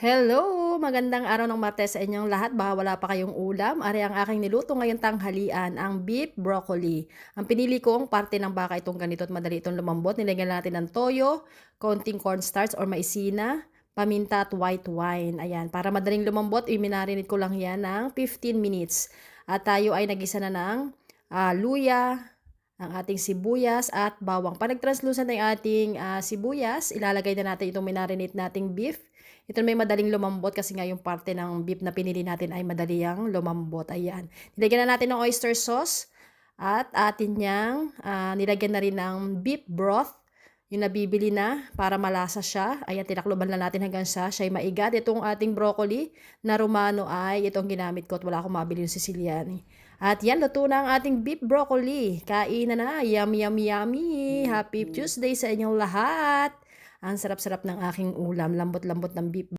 Hello! Magandang araw ng Martes sa inyong lahat. Baka wala pa kayong ulam. Ari ang aking niluto ngayong tanghalian, ang beef broccoli. Ang pinili kong parte ng baka itong ganito at madali itong lumambot. Nilagyan natin ng toyo, konting cornstarch or maisina, paminta at white wine. Ayan, para madaling lumambot, iminarinate ko lang yan ng 15 minutes. At tayo ay nagisa na ng luya, ang ating sibuyas at bawang. Pag nag-translucent ang ating sibuyas, ilalagay na natin itong minarinate nating beef. Ito may madaling lumambot kasi nga yung parte ng beef na pinili natin ay madali ang lumambot. Ayan. Nilagyan na natin ng oyster sauce at atin niyang nilagyan na rin ng beef broth. Yung nabibili na para malasa siya. Ayan, tinakloban lang natin hanggang siya ay maigat. Itong ating broccoli na romano ay itong ginamit ko at wala akong mabili yung Sicilian. At yan, luto na ang ating beef broccoli. Kain na. Yummy, yummy, yummy. Happy Tuesday sa inyong lahat. Ang sarap-sarap ng aking ulam. Lambot-lambot ng beef.